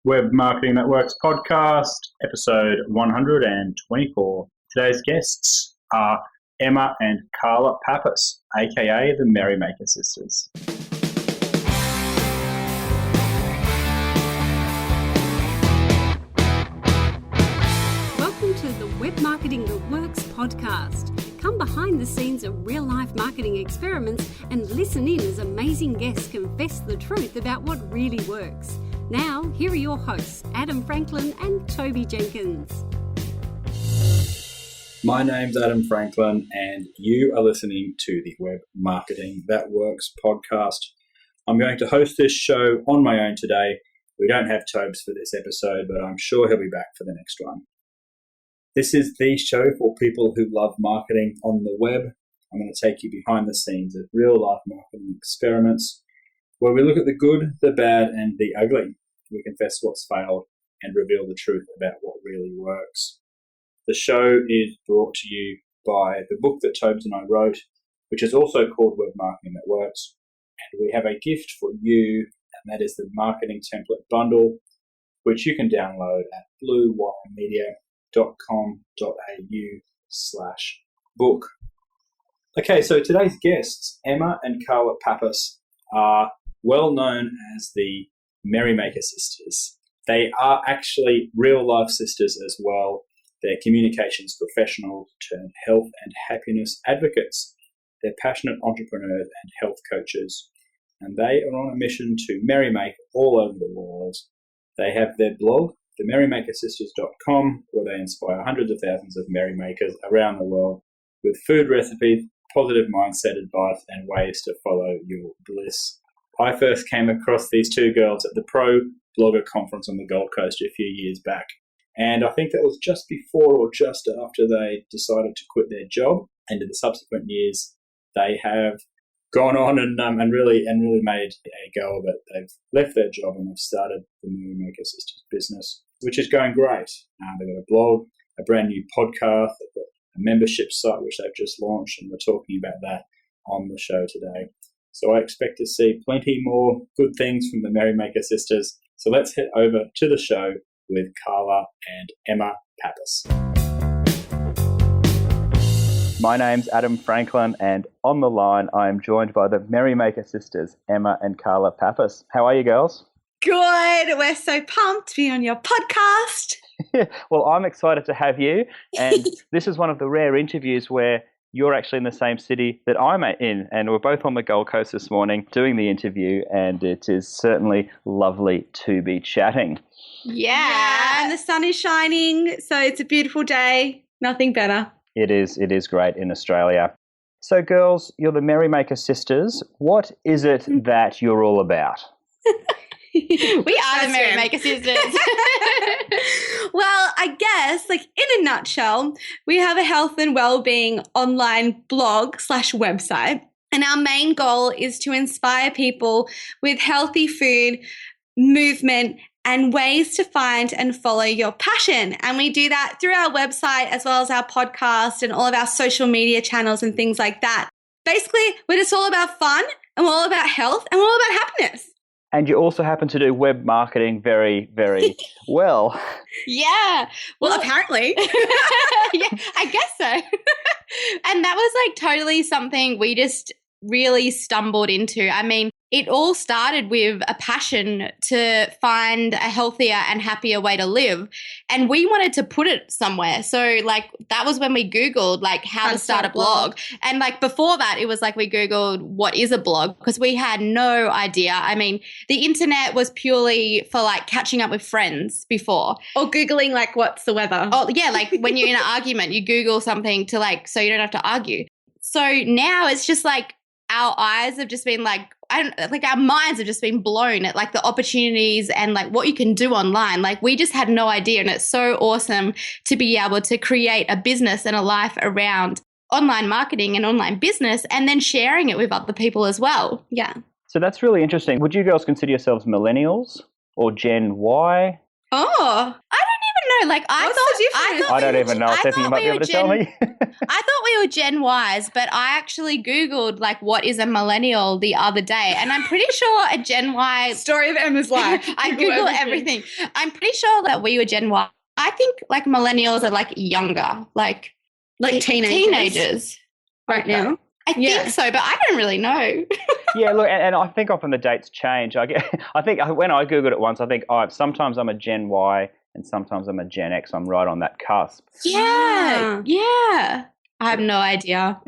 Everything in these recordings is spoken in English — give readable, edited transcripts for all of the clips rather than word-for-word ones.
Web Marketing That Works podcast, episode 124. Today's guests are Emma and Carla Papas, aka the Merrymaker Sisters. Welcome to the Web Marketing That Works podcast. Come behind the scenes of real-life marketing experiments and listen in as amazing guests confess the truth about what really works. Now, here are your hosts, Adam Franklin and Toby Jenkins. My name's Adam Franklin, and you are listening to the Web Marketing That Works podcast. I'm going to host this show on my own today. We don't have Tobes for this episode, but I'm sure he'll be back for the next one. This is the show for people who love marketing on the web. I'm going to take you behind the scenes of real-life marketing experiments, where we look at the good, the bad, and the ugly. We confess what's failed and reveal the truth about what really works. The show is brought to you by the book that Tobes and I wrote, which is also called Web Marketing That Works. And we have a gift for you, and that is the Marketing Template Bundle, which you can download at bluewiremedia.com.au/book. Okay, so today's guests, Emma and Carla Papas, are well known as the Merrymaker Sisters. They are actually real-life sisters as well. They're communications professionals turned health and happiness advocates. They're passionate entrepreneurs and health coaches. And they are on a mission to merrymake all over the world. They have their blog, themerrymakersisters.com, where they inspire hundreds of thousands of merrymakers around the world with food recipes, positive mindset advice, and ways to follow your bliss. I first came across these two girls at the Pro Blogger Conference on the Gold Coast a few years back. And I think that was just before or just after they decided to quit their job. And in the subsequent years, they have gone on and really made a go of it. They've left their job and they've started the Merrymaker Sisters business, which is going great. They've got a blog, a brand new podcast, they've got a membership site which they've just launched, and we're talking about that on the show today. So I expect to see plenty more good things from the Merrymaker Sisters. So let's head over to the show with Carla and Emma Papas. My name's Adam Franklin, and on the line I am joined by the Merrymaker Sisters, Emma and Carla Papas. How are you girls? Good. We're so pumped to be on your podcast. Well, I'm excited to have you, and this is one of the rare interviews where you're actually in the same city that I'm in, and we're both on the Gold Coast this morning doing the interview, and it is certainly lovely to be chatting. Yeah, and the sun is shining, so it's a beautiful day. Nothing better. It is great in Australia. So girls, you're the Merrymaker Sisters. What is it that you're all about? We are the Merrymaker Sisters. Well, I guess, in a nutshell, we have a health and well-being online blog/website. And our main goal is to inspire people with healthy food, movement, and ways to find and follow your passion. And we do that through our website as well as our podcast and all of our social media channels and things like that. Basically, we're just all about fun, and we're all about health, and we're all about happiness. And you also happen to do web marketing very, very well. Yeah. Well, apparently. Yeah, I guess so. And that was totally something we just really stumbled into. I mean, it all started with a passion to find a healthier and happier way to live. And we wanted to put it somewhere. So that was when we Googled how to start a blog. And before that, it was we Googled what is a blog, because we had no idea. I mean, the internet was purely for catching up with friends before. Or Googling what's the weather. Oh yeah, when you're in an argument, you Google something to so you don't have to argue. So now it's just our eyes have just been our minds have just been blown at the opportunities and what you can do online. We just had no idea, and it's so awesome to be able to create a business and a life around online marketing and online business, and then sharing it with other people as well. Yeah. So that's really interesting. Would you girls consider yourselves millennials or Gen Y? Oh, I don't even know Like What's the difference? I don't even know. Stephanie, you might be able to tell me. I thought we were Gen Ys, but I actually Googled like what is a millennial the other day, and I'm pretty sure a Gen Y Story of Emma's life. I Google everything. I'm pretty sure that we were Gen Y. I think like millennials are like younger, like teenagers right now. I think so, but I don't really know. Yeah, look, and I think often the dates change. I think when I Googled it once, I think sometimes I'm a Gen Y and sometimes I'm a Gen X. I'm right on that cusp. Yeah. I have no idea.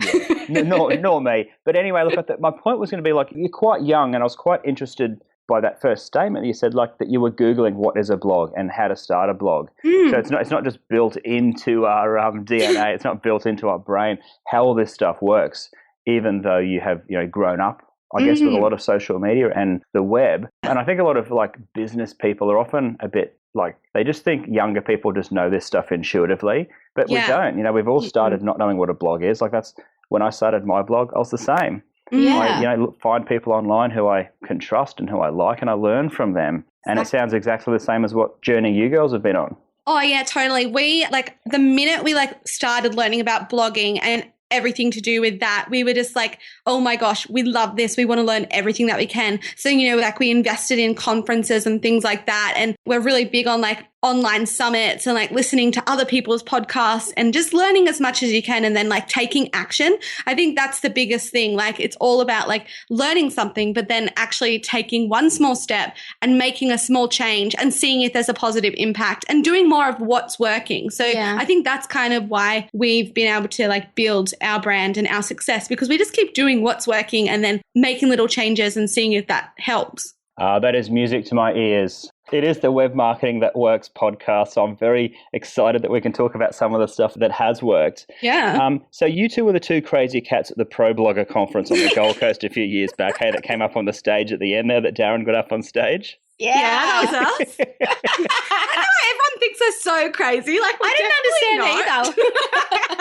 Yeah. Nor me. But anyway, look, my point was going to be like, you're quite young, and I was quite interested by that first statement. You said like that you were Googling what is a blog and how to start a blog. So it's not just built into our DNA. It's not built into our brain how all this stuff works, even though you have grown up, I guess, with a lot of social media and the web. And I think a lot of like business people are often a bit like, they just think younger people just know this stuff intuitively, but we don't. We've all started not knowing what a blog is. Like that's when I started my blog, I was the same. I find people online who I can trust and who I like, and I learn from them. And it sounds exactly the same as what journey you girls have been on. Oh yeah, totally. We the minute we started learning about blogging and everything to do with that, we were just like, oh my gosh, we love this. We want to learn everything that we can. So, we invested in conferences and things like that. And we're really big on online summits and listening to other people's podcasts and just learning as much as you can, and then taking action. I think that's the biggest thing. It's all about learning something, but then actually taking one small step and making a small change and seeing if there's a positive impact and doing more of what's working. So I think that's kind of why we've been able to build our brand and our success, because we just keep doing what's working and then making little changes and seeing if that helps. That is music to my ears. It is the Web Marketing That Works podcast, so I'm very excited that we can talk about some of the stuff that has worked. Yeah. So you two were the two crazy cats at the Pro Blogger conference on the Gold Coast a few years back, that came up on the stage at the end there, that Darren got up on stage? Yeah, that was us. I know everyone thinks we're so crazy. I didn't understand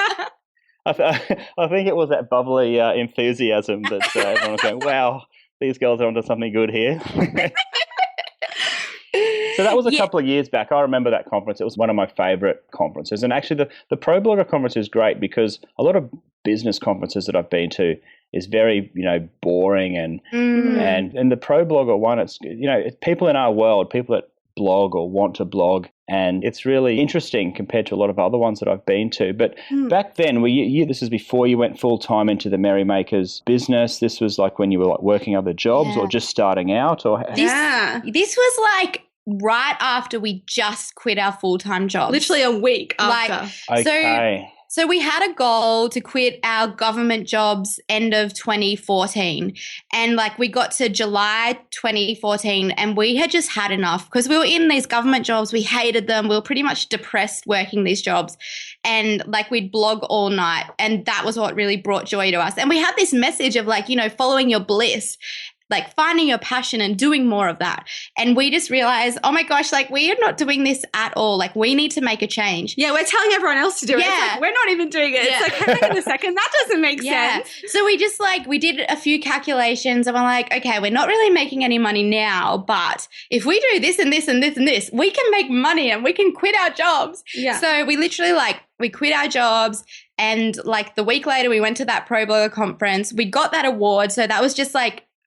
either. I think it was that bubbly enthusiasm that everyone was going, wow, these girls are onto something good here. So that was a couple of years back. I remember that conference. It was one of my favorite conferences. And actually the Pro Blogger conference is great because a lot of business conferences that I've been to is very, boring and the Pro Blogger one, it's, people in our world, people that blog or want to blog, and it's really interesting compared to a lot of other ones that I've been to. But back then, this is before you went full time into the Merrymakers business. This was when you were working other jobs or just starting out, or this was right after we just quit our full-time jobs. Literally a week after. Okay. So we had a goal to quit our government jobs end of 2014. And we got to July 2014 and we had just had enough because we were in these government jobs. We hated them. We were pretty much depressed working these jobs. And we'd blog all night. And that was what really brought joy to us. And we had this message of following your bliss, finding your passion and doing more of that. And we just realized, oh my gosh, we are not doing this at all. We need to make a change. Yeah, we're telling everyone else to do it. It's we're not even doing it. It's hang on a second, that doesn't make sense. So we just we did a few calculations and we're okay, we're not really making any money now, but if we do this and this and this and this, we can make money and we can quit our jobs. Yeah. So we literally we quit our jobs, and the week later we went to that Pro Blogger conference. We got that award. So that was just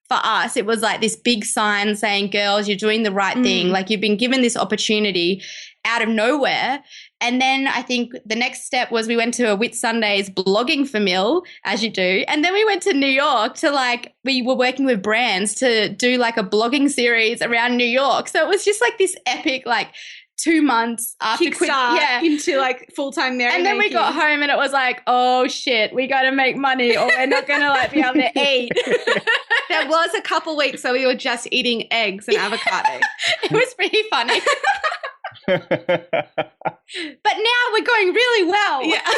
for us, it was this big sign saying, girls, you're doing the right thing. You've been given this opportunity out of nowhere. And then I think the next step was we went to a Whitsundays blogging for Mill, as you do. And then we went to New York to we were working with brands to do a blogging series around New York. So it was just this epic 2 months after kickstart into full-time Merrymaking. And then we got home and it was oh shit, we got to make money or we're not going to be able to eat. There was a couple weeks where we were just eating eggs and avocado. It was pretty funny. But now we're going really well. Yeah.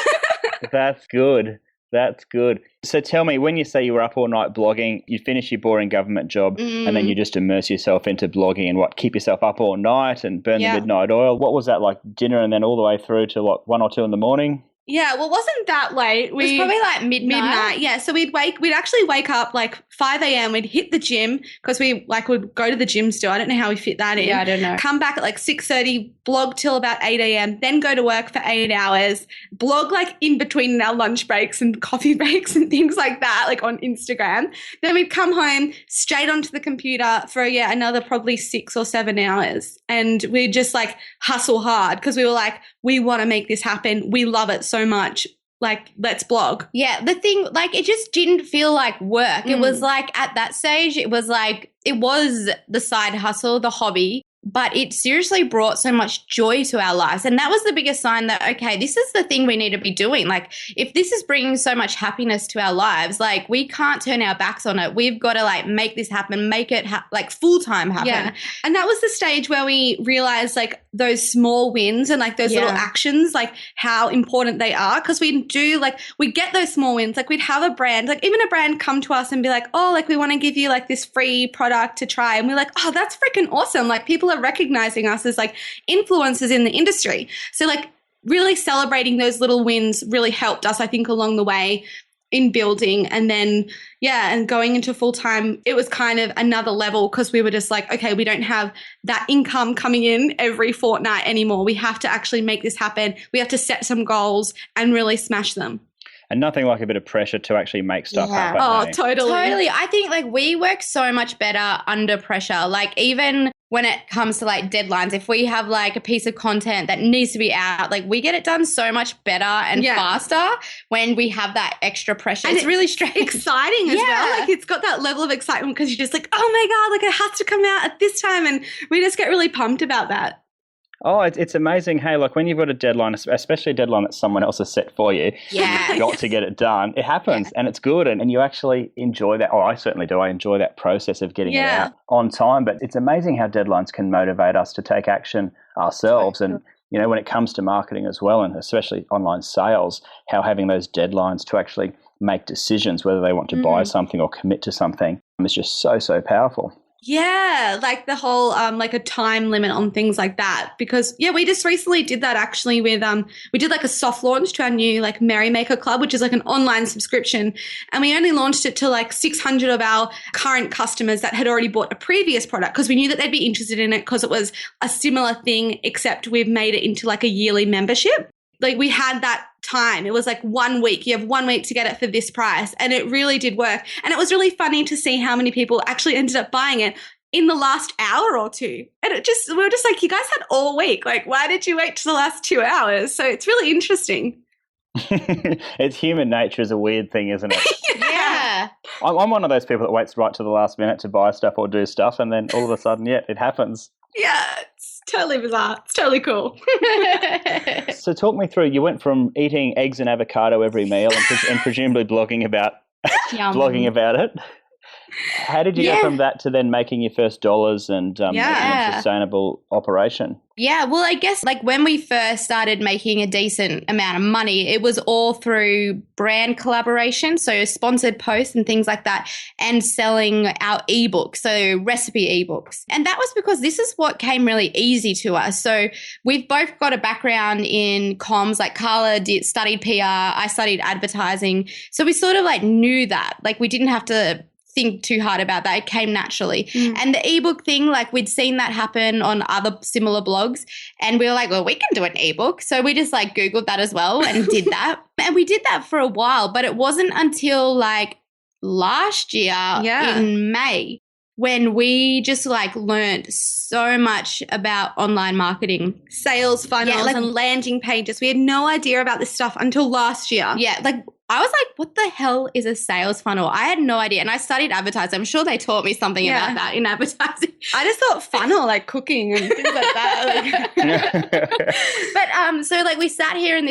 That's good. That's good. So tell me, when you say you were up all night blogging, you finish your boring government job and then you just immerse yourself into blogging and keep yourself up all night and burn the midnight oil. What was that dinner and then all the way through to 1 or 2 in the morning? Yeah, well, it wasn't that late. It was probably like midnight. Yeah, so we'd actually wake up like 5 a.m. We'd hit the gym because we would go to the gym still. I don't know how we fit that in. Yeah, I don't know. Come back at like 6:30, blog till about 8 a.m., then go to work for 8 hours, blog like in between our lunch breaks and coffee breaks and things like that, like on Instagram. Then we'd come home straight onto the computer for another probably 6 or 7 hours. And we'd just like hustle hard because we were like, we want to make this happen. We love it so much. Like, let's blog. Yeah, the thing, like, it just didn't feel like work. It was like, at that stage, it was like, it was the side hustle, the hobby, but it seriously brought so much joy to our lives. And that was the biggest sign that, okay, this is the thing we need to be doing. Like, if this is bringing so much happiness to our lives, like, we can't turn our backs on it. We've got to, like, make this happen, make it, like, full-time happen. Yeah. And that was the stage where we realized, like, those small wins and, like, those little actions, like, how important they are. Because we do, like, we get those small wins. Like, we'd have a brand, like, even a brand come to us and be like, oh, like, we want to give you, like, this free product to try. And we're like, oh, that's freaking awesome. Like, people are recognizing us as like influencers in the industry. So like really celebrating those little wins really helped us, I think, along the way in building. And then, and going into full time, it was kind of another level because we were just like, okay, we don't have that income coming in every fortnight anymore. We have to actually make this happen. We have to set some goals and really smash them. And nothing like a bit of pressure to actually make stuff happen. Oh, hey? Totally. I think like we work so much better under pressure. Like even when it comes to like deadlines, if we have like a piece of content that needs to be out, like we get it done so much better and faster when we have that extra pressure. And it's really exciting as well. Like it's got that level of excitement because you're just like, oh my God, like it has to come out at this time. And we just get really pumped about that. Oh, it's amazing. Hey, like when you've got a deadline, especially a deadline that someone else has set for you, you've got to get it done. It happens and it's good and you actually enjoy that. Oh, I certainly do. I enjoy that process of getting it out on time. But it's amazing how deadlines can motivate us to take action ourselves. And, you know, when it comes to marketing as well, and especially online sales, how having those deadlines to actually make decisions, whether they want to buy something or commit to something, is just so powerful. Yeah, like the whole like a time limit on things like that. Because we just recently did that actually with we did like a soft launch to our new like Merrymaker Club, which is like an online subscription, and we only launched it to like 600 of our current customers that had already bought a previous product because we knew that they'd be interested in it because it was a similar thing, except we've made it into like a yearly membership. Like we had that time. It was like 1 week. You have 1 week to get it for this price. And it really did work. And it was really funny to see how many people actually ended up buying it in the last hour or two. And we were just like, you guys had all week. Like, why did you wait to the last 2 hours? So it's really interesting. It's human nature is a weird thing, isn't it? Yeah. I'm one of those people that waits right to the last minute to buy stuff or do stuff. And then all of a sudden, it happens. Yeah, it's totally bizarre. It's totally cool. So talk me through, you went from eating eggs and avocado every meal and presumably blogging about it. How did you go from that to then making your first dollars and making a sustainable operation? Yeah, well, I guess like when we first started making a decent amount of money, it was all through brand collaboration, so sponsored posts and things like that, and selling our ebooks, so recipe ebooks. And that was because this is what came really easy to us. So we've both got a background in comms, like Carla studied PR, I studied advertising. So we sort of like knew that, like we didn't have to think too hard about that. It came naturally. And the ebook thing, like we'd seen that happen on other similar blogs and we were like, well, we can do an ebook. So we just like Googled that as well and did that. And we did that for a while, but it wasn't until like last year in May when we just like learned so much about online marketing. Sales funnels and landing pages. We had no idea about this stuff until last year. Yeah, like I was like, what the hell is a sales funnel? I had no idea. And I studied advertising. I'm sure they taught me something about that in advertising. I just thought funnel, like cooking and things like that. But so like we sat here in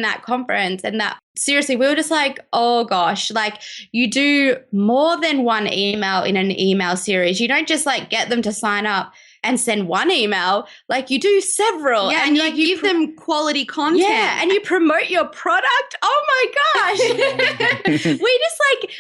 that conference and that seriously, we were just like, oh gosh, like you do more than one email in an email series. You don't just like get them to sign up and send one email. Like you do several. Yeah, and you give them quality content. Yeah, and you promote your product. Oh my gosh.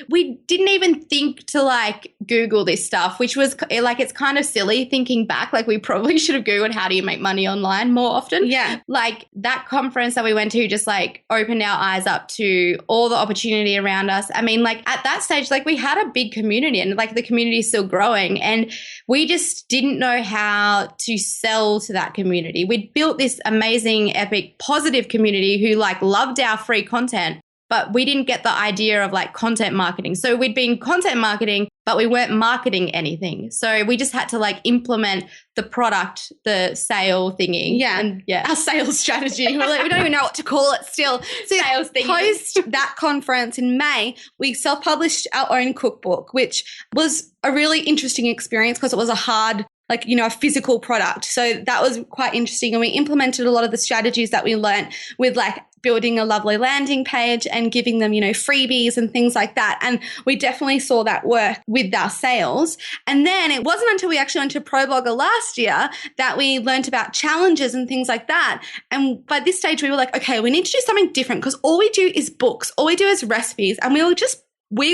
we didn't even think to like Google this stuff, which was like, it's kind of silly thinking back. Like we probably should have Googled how do you make money online more often. Yeah. Like that conference that we went to just like opened our eyes up to all the opportunity around us. I mean, like at that stage, like we had a big community and like the community is still growing, and we just didn't know how to sell to that community. We'd built this amazing, epic, positive community who like loved our free content, but we didn't get the idea of like content marketing. So we'd been content marketing, but we weren't marketing anything. So we just had to like implement the product, the sale thingy. Yeah. And our sales strategy. We're like, we don't even know what to call it still. So Sales thingy. Post that conference in May, we self-published our own cookbook, which was a really interesting experience because it was a hard, like, you know, a physical product. So that was quite interesting. And we implemented a lot of the strategies that we learned with like building a lovely landing page and giving them, you know, freebies and things like that. And we definitely saw that work with our sales. And then it wasn't until we actually went to ProBlogger last year that we learned about challenges and things like that. And by this stage, we were like, okay, we need to do something different because all we do is books, all we do is recipes. And we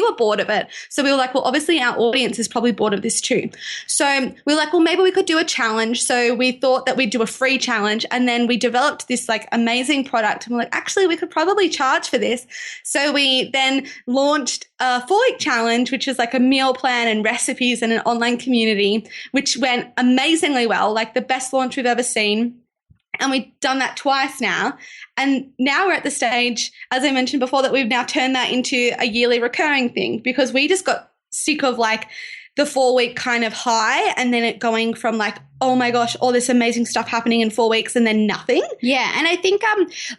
were bored of it. So we were like, well, obviously our audience is probably bored of this too. So we were like, well, maybe we could do a challenge. So we thought that we'd do a free challenge. And then we developed this like amazing product. And we're like, actually, we could probably charge for this. So we then launched a 4-week challenge, which is like a meal plan and recipes and an online community, which went amazingly well, like the best launch we've ever seen. And we've done that twice now. And now we're at the stage, as I mentioned before, that we've now turned that into a yearly recurring thing because we just got sick of like the 4-week kind of high and then it going from like, oh my gosh, all this amazing stuff happening in 4 weeks and then nothing. Yeah. And I think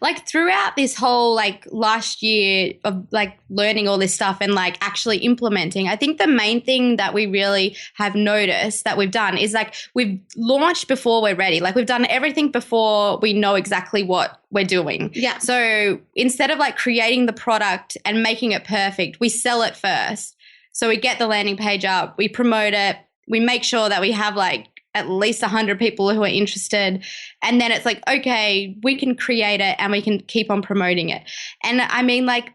like throughout this whole like last year of like learning all this stuff and like actually implementing, I think the main thing that we really have noticed that we've done is like we've launched before we're ready. Like we've done everything before we know exactly what we're doing. Yeah. So instead of like creating the product and making it perfect, we sell it first. So we get the landing page up, we promote it, we make sure that we have like at least 100 people who are interested. And then it's like, okay, we can create it and we can keep on promoting it. And I mean, like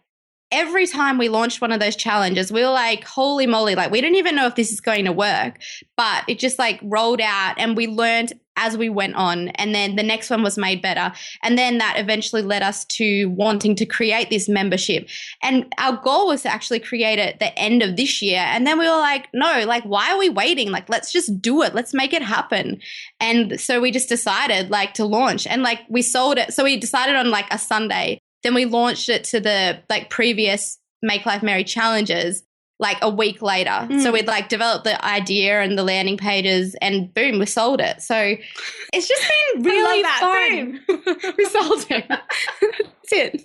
every time we launched one of those challenges, we were like, holy moly, like we didn't even know if this is going to work, but it just like rolled out and we learned as we went on. And then the next one was made better. And then that eventually led us to wanting to create this membership. And our goal was to actually create it at the end of this year. And then we were like, no, like, why are we waiting? Like, let's just do it. Let's make it happen. And so we just decided like to launch and like we sold it. So we decided on like a Sunday. Then we launched it to the like previous Make Life Merry challenges like a week later. So we'd like developed the idea and the landing pages and boom, we sold it. So it's just been really fun. We sold it. That's it.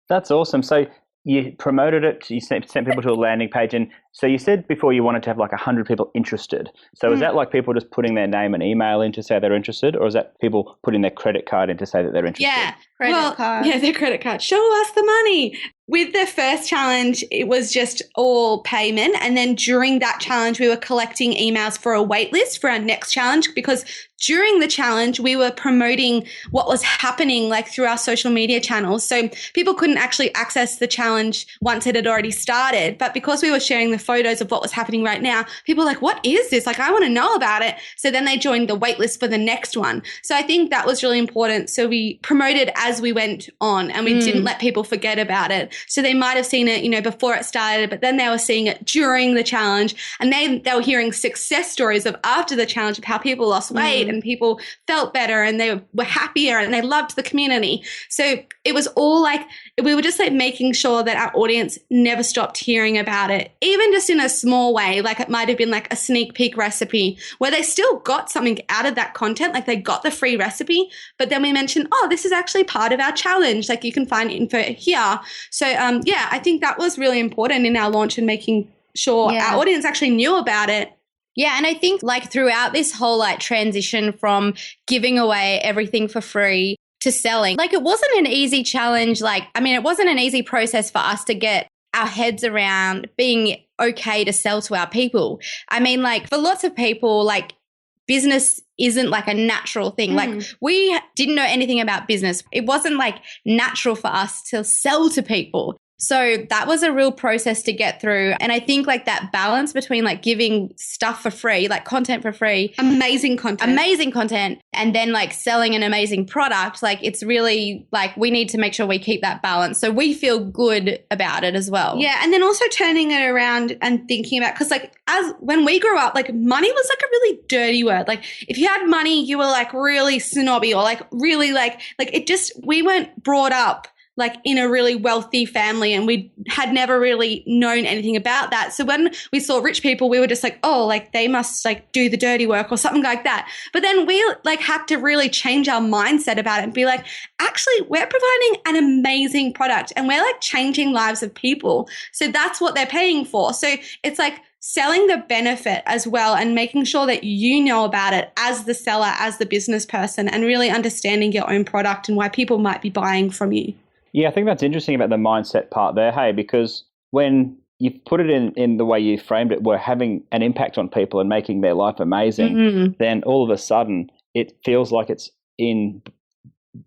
That's awesome. So you promoted it, you sent people to a landing page. And so you said before you wanted to have like 100 people interested. So is that like people just putting their name and email in to say they're interested, or is that people putting their credit card in to say that they're interested? Yeah. Credit card. Yeah, their credit card. Show us the money. With the first challenge, it was just all payment. And then during that challenge, we were collecting emails for a wait list for our next challenge because during the challenge, we were promoting what was happening like through our social media channels. So people couldn't actually access the challenge once it had already started. But because we were sharing the photos of what was happening right now, people were like, what is this? Like, I want to know about it. So then they joined the wait list for the next one. So I think that was really important. So we promoted as we went on and we didn't let people forget about it. So they might have seen it, you know, before it started, but then they were seeing it during the challenge and they were hearing success stories of after the challenge of how people lost weight and people felt better and they were happier and they loved the community. So it was all like, we were just like making sure that our audience never stopped hearing about it, even just in a small way. Like it might have been like a sneak peek recipe where they still got something out of that content. Like they got the free recipe, but then we mentioned, oh, this is actually part of our challenge. Like you can find info here. So yeah, I think that was really important in our launch and making sure our audience actually knew about it. Yeah, and I think like throughout this whole like transition from giving away everything for free to selling, like it wasn't an easy challenge. Like, I mean, it wasn't an easy process for us to get our heads around being okay to sell to our people. I mean, like for lots of people, like business isn't like a natural thing. Like we didn't know anything about business. It wasn't like natural for us to sell to people. So that was a real process to get through. And I think like that balance between like giving stuff for free, like content for free, amazing content, and then like selling an amazing product, like it's really like we need to make sure we keep that balance so we feel good about it as well. Yeah. And then also turning it around and thinking about, because like as when we grew up, like money was like a really dirty word. Like if you had money, you were like really snobby or like really like it just, we weren't brought up like in a really wealthy family, and we had never really known anything about that. So when we saw rich people, we were just like, oh, like they must like do the dirty work or something like that. But then we like had to really change our mindset about it and be like, actually, we're providing an amazing product and we're like changing lives of people. So that's what they're paying for. So it's like selling the benefit as well and making sure that you know about it as the seller, as the business person, and really understanding your own product and why people might be buying from you. Yeah, I think that's interesting about the mindset part there, hey, because when you put it in the way you framed it, we're having an impact on people and making their life amazing, then all of a sudden it feels like it's in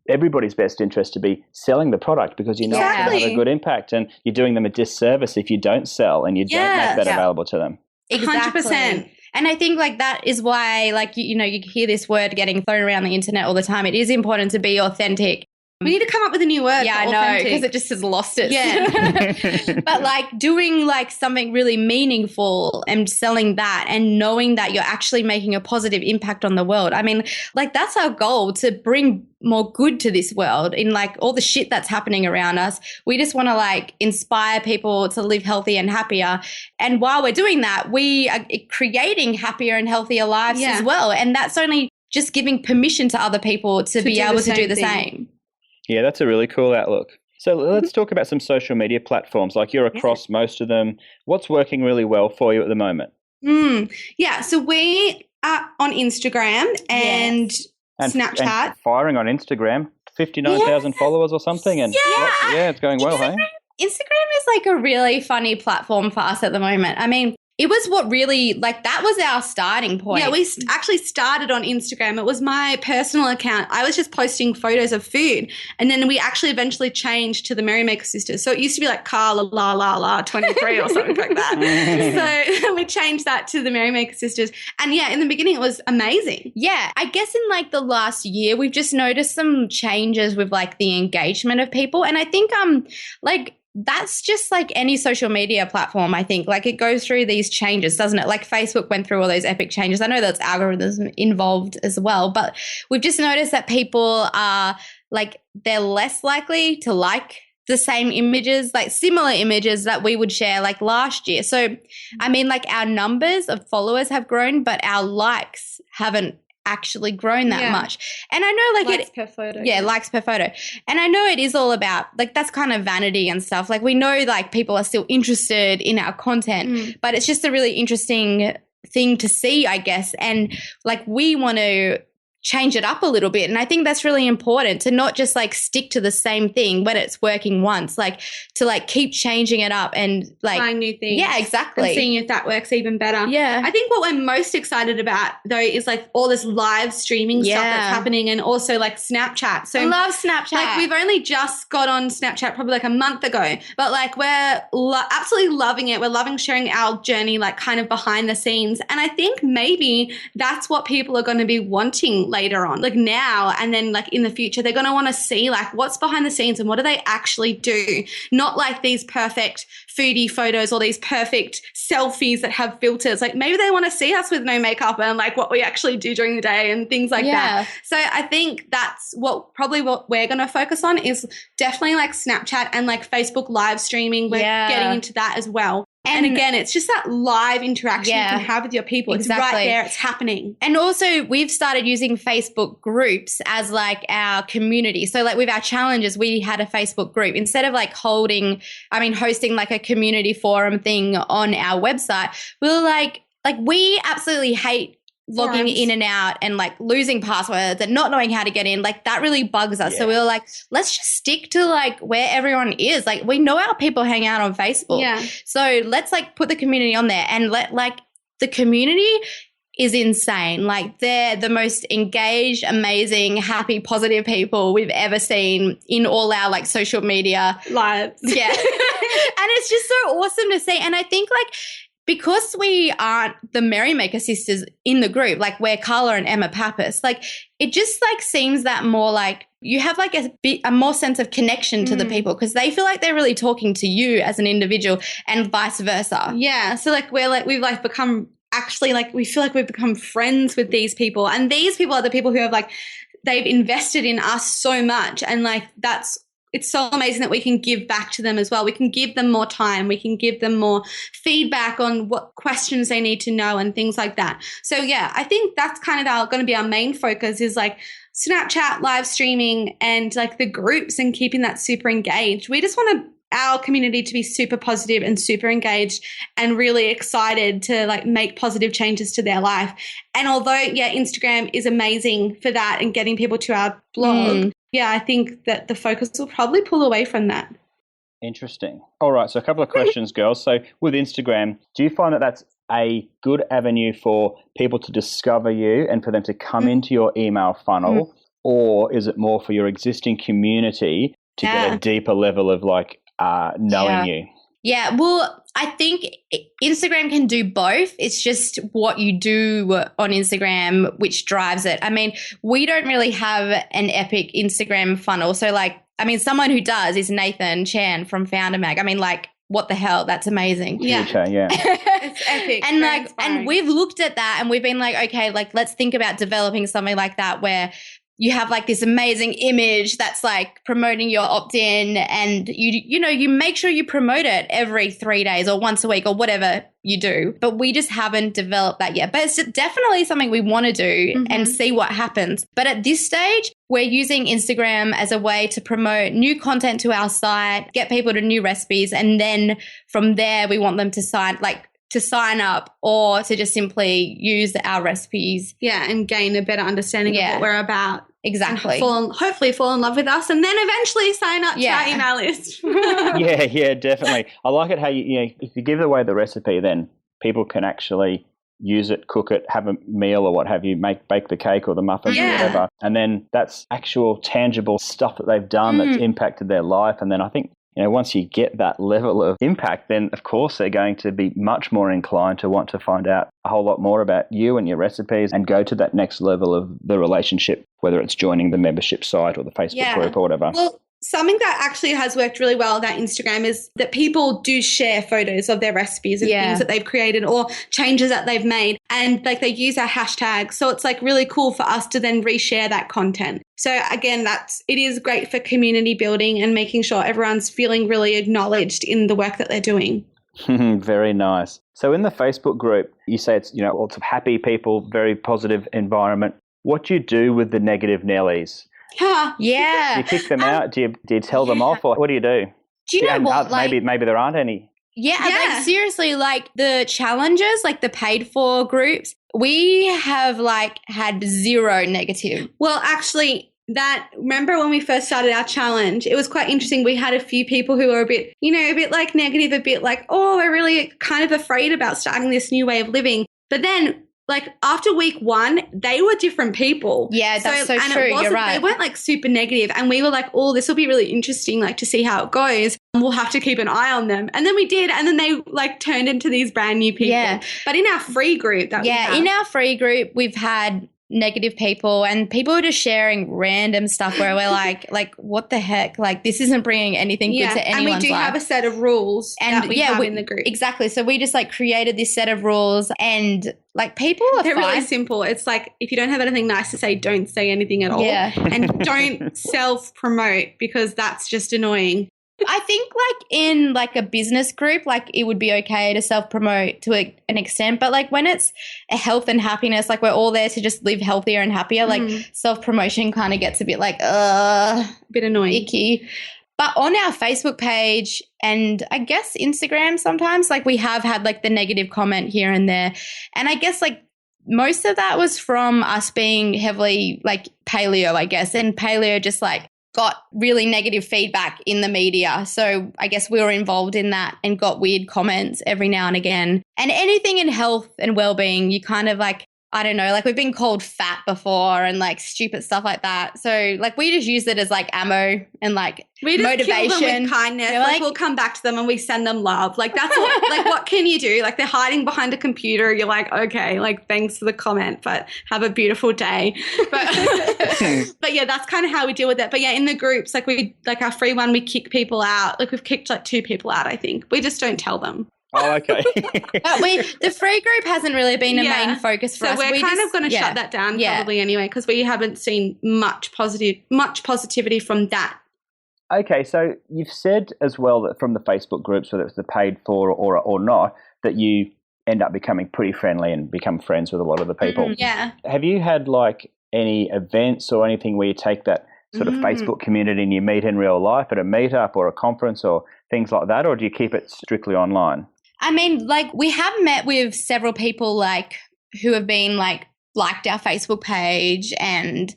everybody's best interest to be selling the product because you know it's going to have a good impact, and you're doing them a disservice if you don't sell and you don't make that available to them. Exactly. 100%. And I think like that is why like, you know, you hear this word getting thrown around the internet all the time. It is important to be authentic. We need to come up with a new word. Yeah, I know, because it just has lost it. Yeah. But like doing like something really meaningful and selling that and knowing that you're actually making a positive impact on the world. I mean, like that's our goal, to bring more good to this world in like all the shit that's happening around us. We just want to like inspire people to live healthy and happier. And while we're doing that, we are creating happier and healthier lives as well. And that's only just giving permission to other people to be able to do the same. Yeah, that's a really cool outlook. So let's talk about some social media platforms. Like you're across most of them. What's working really well for you at the moment? Yeah, so we are on Instagram and Snapchat. And firing on Instagram, 59,000 followers or something. And it's going well, hey? Instagram is like a really funny platform for us at the moment. I mean, it was what really, like, that was our starting point. Yeah, we actually started on Instagram. It was my personal account. I was just posting photos of food. And then we actually eventually changed to the Merrymaker Sisters. So it used to be like Carla, la, la, la, 23 or something like that. So we changed that to the Merrymaker Sisters. And yeah, in the beginning, it was amazing. Yeah, I guess in like the last year, we've just noticed some changes with like the engagement of people. And I think like, that's just like any social media platform, I think. Like it goes through these changes, doesn't it? Like Facebook went through all those epic changes. I know that's algorithms involved as well, but we've just noticed that people are like, they're less likely to like the same images, like similar images that we would share like last year. So, I mean, like our numbers of followers have grown, but our likes haven't actually grown that much. And I know like likes per photo. Yeah, likes per photo. And I know it is all about like that's kind of vanity and stuff. Like we know like people are still interested in our content, but it's just a really interesting thing to see, I guess. And like we want to change it up a little bit. And I think that's really important to not just like stick to the same thing when it's working once, like to like keep changing it up and like trying new things. Yeah, exactly. And seeing if that works even better. Yeah. I think what we're most excited about though is like all this live streaming stuff that's happening, and also like Snapchat. So I love Snapchat. Like we've only just got on Snapchat probably like a month ago, but like we're absolutely loving it. We're loving sharing our journey like kind of behind the scenes. And I think maybe that's what people are going to be wanting later on, like now and then like in the future. They're going to want to see like what's behind the scenes and what do they actually do, not like these perfect foodie photos or these perfect selfies that have filters. Like maybe they want to see us with no makeup and like what we actually do during the day and things like that. So I think that's what we're going to focus on is definitely like Snapchat and like Facebook live streaming. We're getting into that as well. And again, it's just that live interaction you can have with your people. Exactly. It's right there. It's happening. And also we've started using Facebook groups as like our community. So like with our challenges, we had a Facebook group instead of like hosting like a community forum thing on our website. We were like we absolutely hate logging in and out and like losing passwords and not knowing how to get in. Like that really bugs us. So we were like, let's just stick to like where everyone is. Like we know our people hang out on Facebook. Yeah. So let's like put the community on there and let like the community is insane. Like they're the most engaged, amazing, happy, positive people we've ever seen in all our like social media lives. Yeah. And it's just so awesome to see. And I think like because we aren't the Merrymaker sisters in the group, like we're Carla and Emma Papas, like it just like seems that more like you have like a more sense of connection to the people because they feel like they're really talking to you as an individual and vice versa. Yeah. So like we've like become actually like we feel like we've become friends with these people, and these people are the people who have like they've invested in us so much, and like it's so amazing that we can give back to them as well. We can give them more time. We can give them more feedback on what questions they need to know and things like that. So yeah, I think that's kind of going to be our main focus is like Snapchat, live streaming, and like the groups and keeping that super engaged. We just want our community to be super positive and super engaged and really excited to like make positive changes to their life. And although, yeah, Instagram is amazing for that and getting people to our blog, yeah, I think that the focus will probably pull away from that. Interesting. All right, so a couple of questions, girls. So with Instagram, do you find that that's a good avenue for people to discover you and for them to come into your email funnel, or is it more for your existing community to get a deeper level of like knowing you? Yeah, well, I think Instagram can do both. It's just what you do on Instagram which drives it. I mean, we don't really have an epic Instagram funnel. So like, I mean, someone who does is Nathan Chan from Founder Mag. I mean, like, what the hell? That's amazing. Yeah. Okay, yeah. It's epic. And like, and we've looked at that and we've been like, okay, like let's think about developing something like that where you have like this amazing image that's like promoting your opt-in, and you make sure you promote it every 3 days or once a week or whatever you do. But we just haven't developed that yet. But it's definitely something we want to do and see what happens. But at this stage, we're using Instagram as a way to promote new content to our site, get people to new recipes, and then from there we want them to sign up or to just simply use our recipes. Yeah, and gain a better understanding of what we're about. Exactly. Hopefully fall in love with us and then eventually sign up to our email list. yeah, definitely. I like it how if you give away the recipe, then people can actually use it, cook it, have a meal or what have you, bake the cake or the muffins or whatever. And then that's actual tangible stuff that they've done that's impacted their life. And then I think once you get that level of impact, then of course they're going to be much more inclined to want to find out a whole lot more about you and your recipes and go to that next level of the relationship, whether it's joining the membership site or the Facebook group or whatever. Well, something that actually has worked really well about Instagram is that people do share photos of their recipes and things that they've created or changes that they've made, and like they use our hashtags. So it's like really cool for us to then reshare that content. So again, it is great for community building and making sure everyone's feeling really acknowledged in the work that they're doing. Very nice. So in the Facebook group, you say it's lots of happy people, very positive environment. What do you do with the negative Nellies? Yeah. Do you kick them out? Do you tell them off, or what do you do? Do you know what? Maybe there aren't any. Yeah, like seriously, like the challenges, like the paid for groups, we have like had zero negative. Well, actually, remember when we first started our challenge, it was quite interesting. We had a few people who were a bit like negative, a bit like, oh, we're really kind of afraid about starting this new way of living. But then like after week 1, they were different people. Yeah, that's so true. You're right. They weren't like super negative, and we were like, oh, this will be really interesting, like to see how it goes. We'll have to keep an eye on them. And then we did, and then they like turned into these brand new people. Yeah. But in our free group, in our free group, we've had negative people, and people are just sharing random stuff where we're like what the heck, like this isn't bringing anything good to anyone's life. And we do have a set of rules that we have in the group. Exactly. So we just like created this set of rules, and like people are They're really simple. It's like if you don't have anything nice to say, don't say anything at all. Yeah. And don't self-promote, because that's just annoying. I think like in like a business group, like it would be okay to self-promote to an extent, but like when it's a health and happiness, like we're all there to just live healthier and happier, like self-promotion kind of gets a bit like, a bit annoying. Icky. But on our Facebook page and I guess Instagram sometimes, like we have had like the negative comment here and there. And I guess like most of that was from us being heavily like paleo, I guess, and paleo just like got really negative feedback in the media. So I guess we were involved in that and got weird comments every now and again. And anything in health and well-being, you kind of like I don't know, like we've been called fat before and like stupid stuff like that. So like we just use it as like ammo and like we just motivation. Kill them with kindness. Like we'll come back to them and we send them love. Like that's what, like what can you do? Like they're hiding behind a computer. You're like, okay, like thanks for the comment, but have a beautiful day. But yeah, that's kind of how we deal with it. But yeah, in the groups, like our free one, we kick people out. Like we've kicked like 2 people out, I think. We just don't tell them. Oh, okay. But the free group hasn't really been a main focus for us. So we're kind of going to shut that down probably anyway, because we haven't seen much positivity from that. Okay, so you've said as well that from the Facebook groups, whether it's the paid for or not, that you end up becoming pretty friendly and become friends with a lot of the people. Yeah. Have you had like any events or anything where you take that sort of Facebook community and you meet in real life at a meetup or a conference or things like that, or do you keep it strictly online? I mean, like we have met with several people like who have been liked our Facebook page, and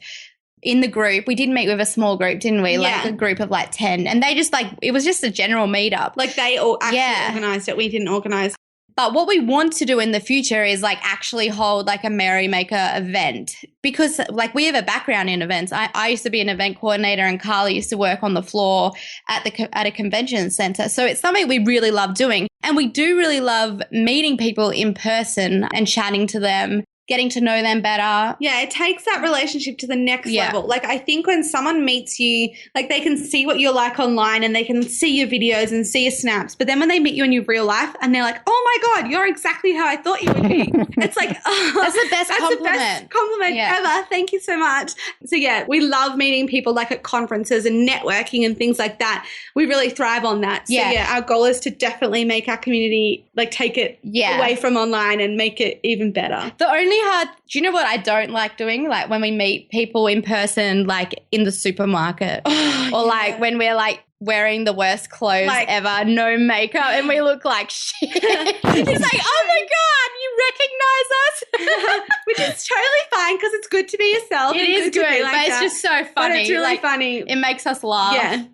in the group, we did meet with a small group, didn't we? Like a group of like 10, and they just it was just a general meetup. Like they all actually organised it. We didn't organise. But what we want to do in the future is like actually hold like a Merrymaker event, because like we have a background in events. I used to be an event coordinator and Carla used to work on the floor at a convention center. So it's something we really love doing. And we do really love meeting people in person and chatting to them, getting to know them better. Yeah, it takes that relationship to the next level. Like I think when someone meets you, like they can see what you're like online and they can see your videos and see your snaps. But then when they meet you in your real life and they're like, oh my God, you're exactly how I thought you would be. It's like, that's the best compliment. The best compliment ever. Thank you so much. So yeah, we love meeting people like at conferences and networking and things like that. We really thrive on that. So yeah, our goal is to definitely make our community, like take it away from online and make it even better. The only do you know what I don't like doing? Like when we meet people in person, like in the supermarket or like when we're like wearing the worst clothes ever, no makeup, and we look like shit. It's like, oh my God, you recognize us? Which is totally fine because it's good to be yourself. It is good, like but it's just so funny. But it's really funny. It makes us laugh. Yeah.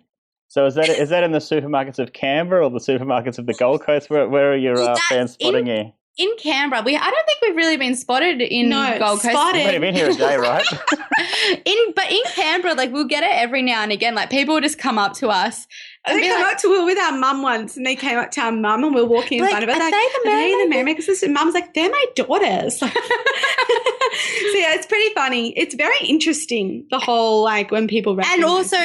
So is that in the supermarkets of Canberra or the supermarkets of the Gold Coast? Where are your fans spotting you? In Canberra, I don't think we've really been spotted in Gold Coast. You've only been here a day, right? But in Canberra, like we'll get it every now and again. Like people will just come up to us. They came up to we were with our mum once, and they came up to our mum, and we were walking in front of her. Are they the Merrymaker Sisters? And Mum's like, they're my daughters. So yeah, it's pretty funny. It's very interesting, the whole like when people recognize. And also,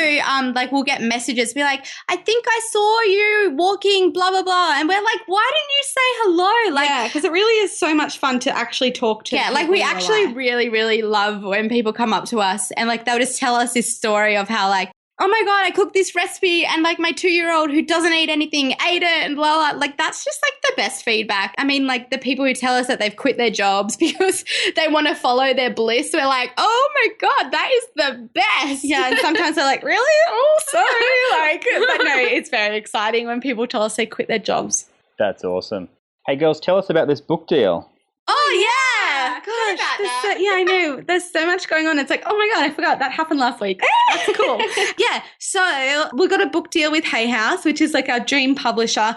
like we'll get messages, be like, I think I saw you walking, blah blah blah, and we're like, why didn't you say hello? Like, because it really is so much fun to actually talk to. Yeah, like we actually really really love when people come up to us and like they'll just tell us this story of how like, oh my God, I cooked this recipe and like my 2-year-old who doesn't eat anything ate it and blah, blah. Like that's just like the best feedback. I mean, like the people who tell us that they've quit their jobs because they want to follow their bliss. We're like, oh my God, that is the best. Yeah. And sometimes they're like, really? Oh, sorry. But no, it's very exciting when people tell us they quit their jobs. That's awesome. Hey girls, tell us about this book deal. Oh yeah. Gosh. I know. There's so much going on. It's like, oh my God, I forgot that happened last week. That's cool. Yeah. So we got a book deal with Hay House, which is like our dream publisher.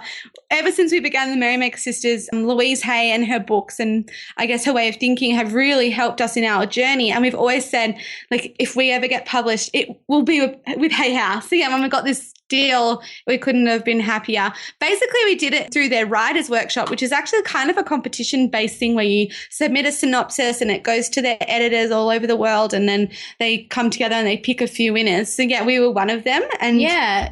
Ever since we began the Merrymaker Sisters, Louise Hay and her books and I guess her way of thinking have really helped us in our journey. And we've always said, like, if we ever get published, it will be with Hay House. So yeah, when we got this deal, we couldn't have been happier. Basically, we did it through their writers workshop, which is actually kind of a competition-based thing where you submit a synopsis and it goes to their editors all over the world, and then they come together and they pick a few winners. So yeah, we were one of them, and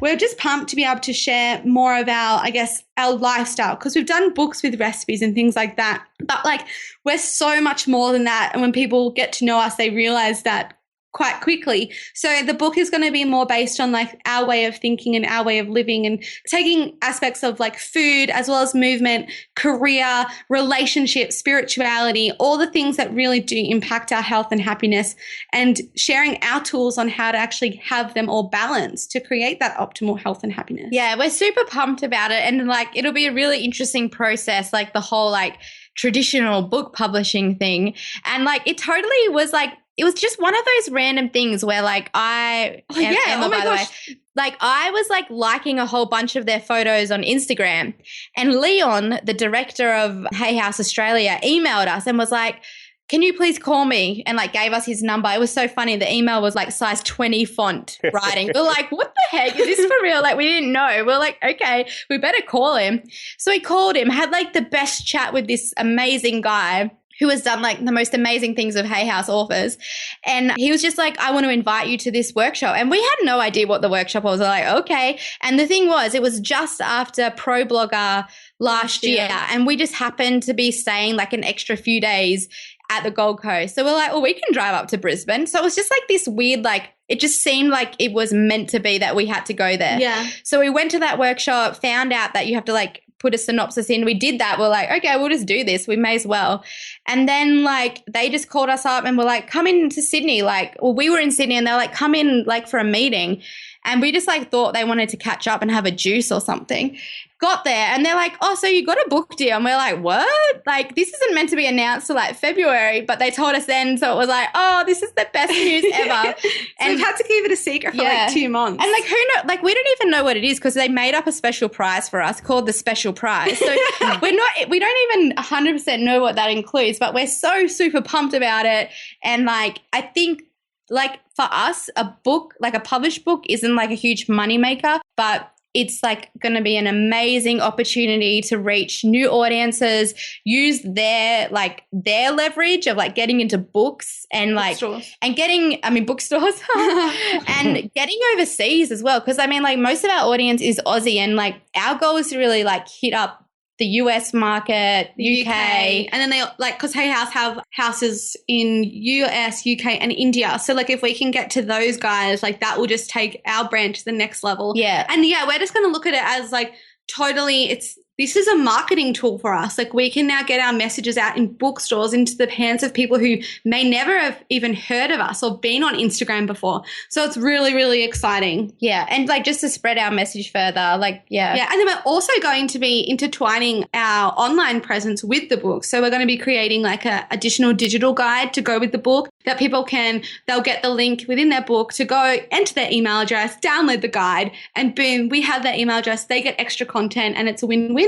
we're just pumped to be able to share more of our, I guess, our lifestyle, because we've done books with recipes and things like that, but like we're so much more than that. And when people get to know us, they realize that quite quickly. So the book is going to be more based on like our way of thinking and our way of living, and taking aspects of like food as well as movement, career, relationships, spirituality, all the things that really do impact our health and happiness, and sharing our tools on how to actually have them all balanced to create that optimal health and happiness. Yeah, we're super pumped about it, and like it'll be a really interesting process, like the whole like traditional book publishing thing. And like it totally was like, it was just one of those random things where like Emma, by the way, like I was like liking a whole bunch of their photos on Instagram, and Leon, the director of Hay House Australia, emailed us and was like, can you please call me? And like gave us his number. It was so funny. The email was like size 20 font writing. We're like, what the heck? Is this for real? Like we didn't know. We're like, okay, we better call him. So we called him, had like the best chat with this amazing guy who has done like the most amazing things with Hay House authors. And he was just like, I want to invite you to this workshop. And we had no idea what the workshop was. We're like, okay. And the thing was, it was just after Pro Blogger last year. And we just happened to be staying like an extra few days at the Gold Coast. So we're like, well, we can drive up to Brisbane. So it was just like this weird, like, it just seemed like it was meant to be that we had to go there. Yeah. So we went to that workshop, found out that you have to like put a synopsis in. We did that. We're like, okay, we'll just do this. We may as well. And then like they just called us up and were like, come into Sydney. Like, well, we were in Sydney and they're like, come in like for a meeting. And we just like thought they wanted to catch up and have a juice or something. Got there and they're like, oh, so you got a book deal? And we're like, what? Like, this isn't meant to be announced till like February, but they told us then. So it was like, oh, this is the best news ever. So and we've had to keep it a secret for like 2 months. And like, who know? Like, we don't even know what it is because they made up a special prize for us called the special prize. So we don't even 100% know what that includes, but we're so super pumped about it. And like, I think like for us, a book, like a published book isn't like a huge moneymaker, but it's like going to be an amazing opportunity to reach new audiences, use their leverage of like getting into books and like, bookstores. And getting, bookstores and getting overseas as well. Cause I mean, like most of our audience is Aussie and like our goal is to really like hit up the US market, UK. And then they like, cause Hay House have houses in US, UK and India. So like if we can get to those guys, like that will just take our brand to the next level. Yeah. And yeah, we're just going to look at it as like totally this is a marketing tool for us. Like we can now get our messages out in bookstores into the hands of people who may never have even heard of us or been on Instagram before. So it's really, really exciting. Yeah. And like just to spread our message further, like, yeah. Yeah. And then we're also going to be intertwining our online presence with the book. So we're going to be creating like a additional digital guide to go with the book that they'll get the link within their book to go enter their email address, download the guide, and boom, we have their email address. They get extra content and it's a win-win.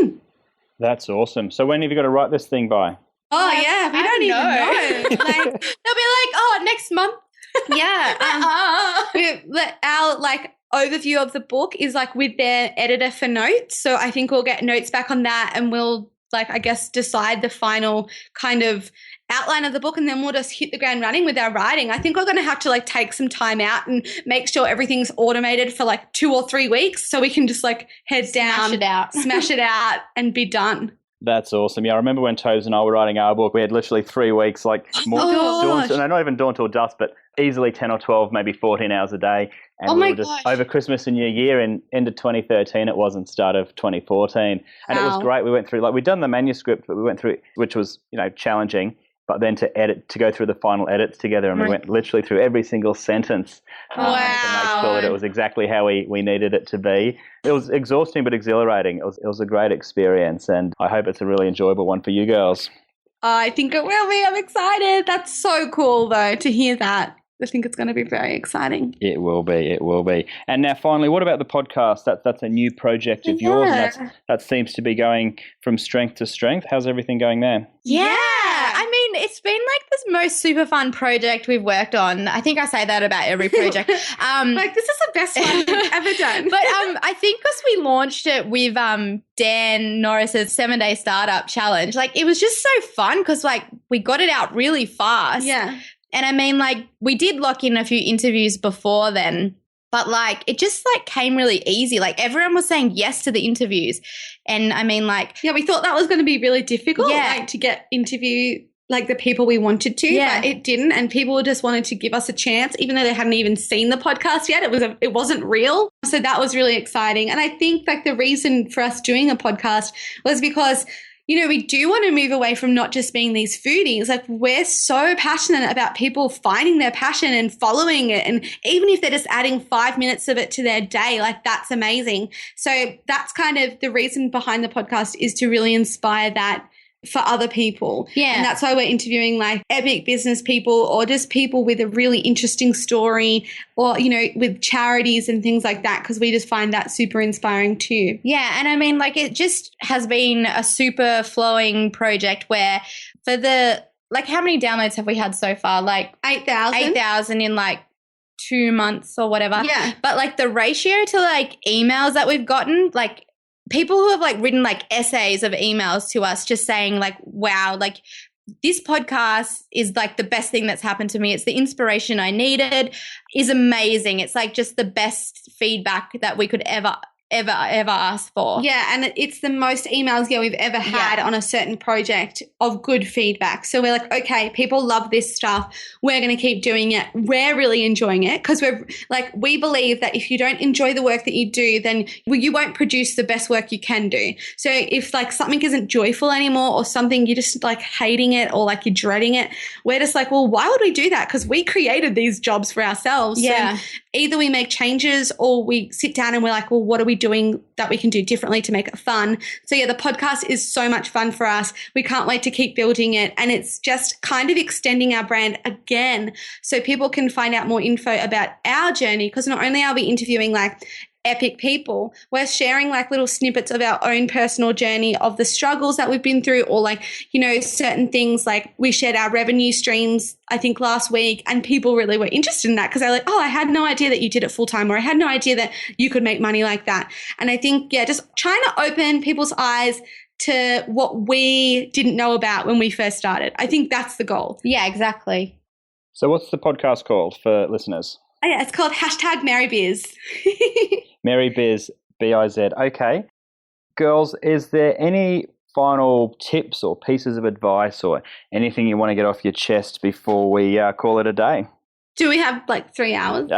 That's awesome. So when have you got to write this thing by? Oh, yeah. We don't even know. Like, they'll be like, oh, next month. Yeah. Our like overview of the book is like with their editor for notes. So I think we'll get notes back on that and we'll like, I guess, decide the final kind of outline of the book and then we'll just hit the ground running with our writing. I think we're going to have to like take some time out and make sure everything's automated for like 2 or 3 weeks so we can just like head down, smash it out and be done. That's awesome. Yeah, I remember when Tobes and I were writing our book, we had literally 3 weeks, like more dawn, not even dawn till dusk, but easily 10 or 12, maybe 14 hours a day. And we were just over Christmas and New Year and into 2013 it was and start of 2014. And it was great. We went through, like we'd done the manuscript, but we went through, which was, challenging. But then to go through the final edits together, and we went literally through every single sentence to make sure that it was exactly how we needed it to be. It was exhausting but exhilarating. It was a great experience, and I hope it's a really enjoyable one for you girls. I think it will be. I'm excited. That's so cool, though, to hear that. I think it's going to be very exciting. It will be. It will be. And now, finally, what about the podcast? That's a new project of yours, and that seems to be going from strength to strength. How's everything going there? Yeah. I mean, it's been like this most super fun project we've worked on. I think I say that about every project. Like, this is the best one we've ever done. But I think because we launched it with Dan Norris's 7-Day Startup Challenge, like it was just so fun because like we got it out really fast. Yeah. And I mean, like, we did lock in a few interviews before then, but like, it just like came really easy. Like everyone was saying yes to the interviews. And I mean, like, yeah, we thought that was going to be really difficult, like to get interview like the people we wanted to, but it didn't. And people just wanted to give us a chance, even though they hadn't even seen the podcast yet. It wasn't real. So that was really exciting. And I think like the reason for us doing a podcast was because we do want to move away from not just being these foodies. Like we're so passionate about people finding their passion and following it. And even if they're just adding 5 minutes of it to their day, like that's amazing. So that's kind of the reason behind the podcast, is to really inspire that for other people. Yeah. And that's why we're interviewing like epic business people or just people with a really interesting story or, with charities and things like that, because we just find that super inspiring too. Yeah. And I mean, like it just has been a super flowing project where for the like how many downloads have we had so far? Like 8,000. 8,000 in like 2 months or whatever. Yeah. But like the ratio to like emails that we've gotten, like people who have like written like essays of emails to us just saying like, wow, like this podcast is like the best thing that's happened to me. It's the inspiration I needed, is amazing. It's like just the best feedback that we could ever ask for. Yeah, and it's the most emails we've ever had on a certain project of good feedback. So we're like, okay, people love this stuff. We're going to keep doing it. We're really enjoying it because we believe that if you don't enjoy the work that you do, then you won't produce the best work you can do. So if like something isn't joyful anymore or something you're just like hating it or like you're dreading it, we're just like, well, why would we do that? Because we created these jobs for ourselves. Yeah. So either we make changes or we sit down and we're like, well, what are we doing that we can do differently to make it fun? So yeah, the podcast is so much fun for us. We can't wait to keep building it. And it's just kind of extending our brand again so people can find out more info about our journey, because not only are we interviewing like epic people, we're sharing like little snippets of our own personal journey of the struggles that we've been through, or like, you know, certain things. Like we shared our revenue streams, I think last week, and people really were interested in that because they're like, oh, I had no idea that you did it full time, or I had no idea that you could make money like that. And I think, yeah, just trying to open people's eyes to what we didn't know about when we first started. I think that's the goal. Yeah, exactly. So what's the podcast called for listeners? Oh, yeah, it's called #MerryBiz. Merrybiz, B-I-Z. Okay. Girls, is there any final tips or pieces of advice or anything you want to get off your chest before we call it a day? Do we have like 3 hours?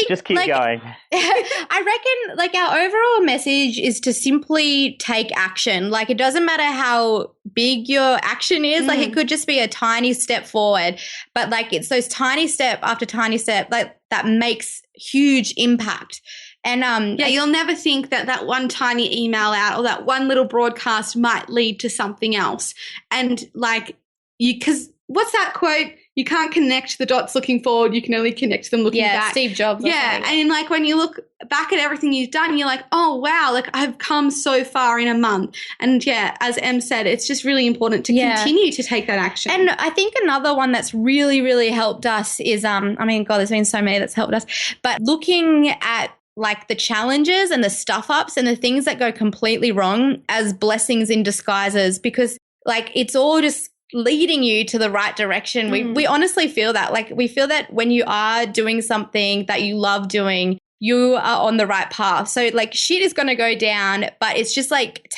Just keep going. I reckon like our overall message is to simply take action. Like it doesn't matter how big your action is. Like it could just be a tiny step forward, but like it's those tiny step after tiny step like that makes huge impact. And you'll never think that one tiny email out or that one little broadcast might lead to something else. And like because what's that quote? You can't connect the dots looking forward. You can only connect them looking back. Yeah, Steve Jobs. Yeah, and like when you look back at everything you've done, you're like, oh, wow, like I've come so far in a month. And yeah, as Em said, it's just really important to continue to take that action. And I think another one that's really, really helped us is, there's been so many that's helped us, but looking at like the challenges and the stuff ups and the things that go completely wrong as blessings in disguises, because like it's all just leading you to the right direction. We honestly feel that. Like we feel that when you are doing something that you love doing, you are on the right path. So like shit is going to go down, but it's just like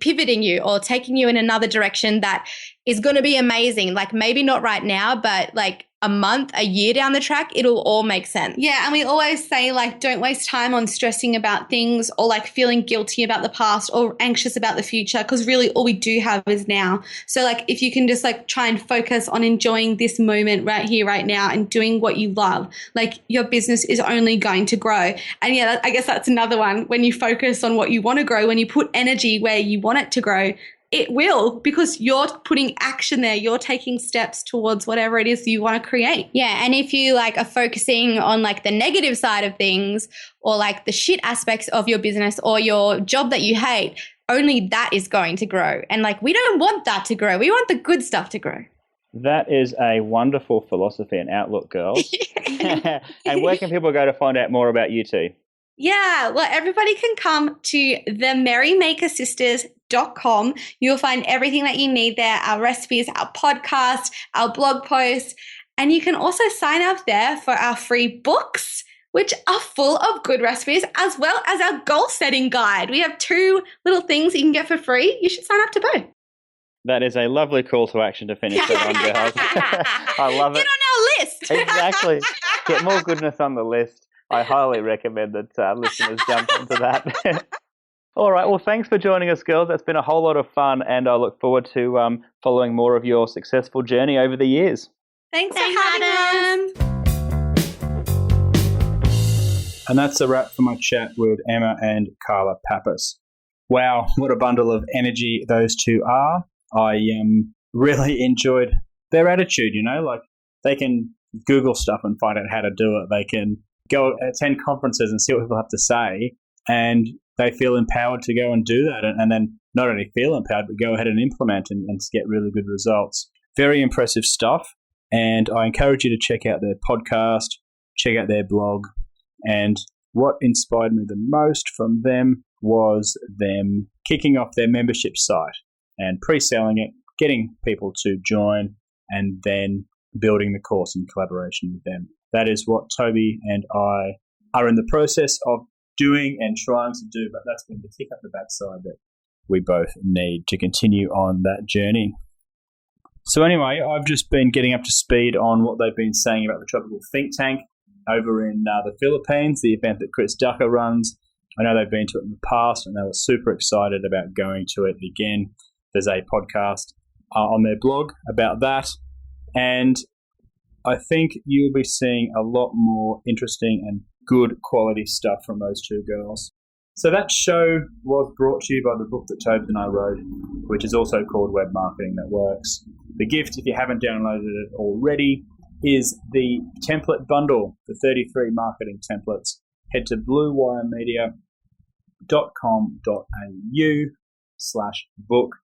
pivoting you or taking you in another direction that is going to be amazing. Like maybe not right now, but like a month, a year down the track, it'll all make sense. Yeah, and we always say like don't waste time on stressing about things or like feeling guilty about the past or anxious about the future, because really all we do have is now. So like if you can just like try and focus on enjoying this moment right here, right now, and doing what you love, like your business is only going to grow. And yeah, I guess that's another one. When you focus on what you want to grow, when you put energy where you want it to grow, it will, because you're putting action there. You're taking steps towards whatever it is you want to create. Yeah. And if you like are focusing on like the negative side of things or like the shit aspects of your business or your job that you hate, only that is going to grow. And like, we don't want that to grow. We want the good stuff to grow. That is a wonderful philosophy and outlook, girls. And where can people go to find out more about you two? Yeah, well, everybody can come to the merrymakersisters.com. You'll find everything that you need there, our recipes, our podcast, our blog posts, and you can also sign up there for our free books, which are full of good recipes, as well as our goal setting guide. We have 2 little things you can get for free. You should sign up to both. That is a lovely call to action to finish that on, girls. I love it. Get on our list. Exactly. Get more goodness on the list. I highly recommend that listeners jump into that. All right. Well, thanks for joining us, girls. That's been a whole lot of fun, and I look forward to following more of your successful journey over the years. Thanks for having us. And that's a wrap for my chat with Emma and Carla Papas. Wow, what a bundle of energy those two are. I really enjoyed their attitude, you know, like they can Google stuff and find out how to do it. They can go attend conferences and see what people have to say, and they feel empowered to go and do that and then not only feel empowered, but go ahead and implement and get really good results. Very impressive stuff. And I encourage you to check out their podcast, check out their blog. And what inspired me the most from them was them kicking off their membership site and pre-selling it, getting people to join, and then building the course in collaboration with them. That is what Toby and I are in the process of doing and trying to do, but that's been the tick up the backside that we both need to continue on that journey. So anyway, I've just been getting up to speed on what they've been saying about the Tropical Think Tank over in the Philippines, the event that Chris Ducker runs. I know they've been to it in the past, and they were super excited about going to it again. There's a podcast on their blog about that, and I think you'll be seeing a lot more interesting and good quality stuff from those two girls. So that show was brought to you by the book that Toby and I wrote, which is also called Web Marketing That Works. The gift, if you haven't downloaded it already, is the template bundle, the 33 marketing templates. Head to bluewiremedia.com.au/book,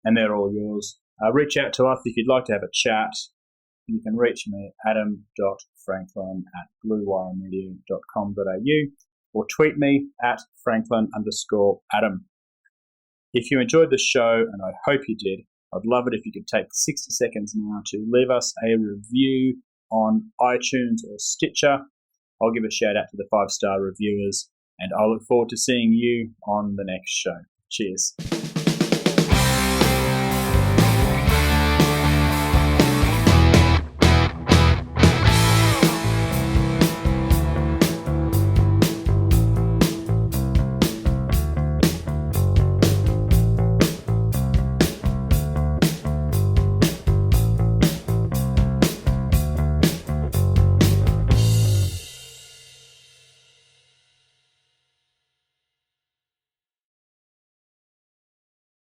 and they're all yours. Reach out to us if you'd like to have a chat. You can reach me at adam.franklin@bluewiremedia.com.au or tweet me at Franklin_Adam. If you enjoyed the show, and I hope you did, I'd love it if you could take 60 seconds now to leave us a review on iTunes or Stitcher. I'll give a shout out to the 5-star reviewers, and I look forward to seeing you on the next show. Cheers.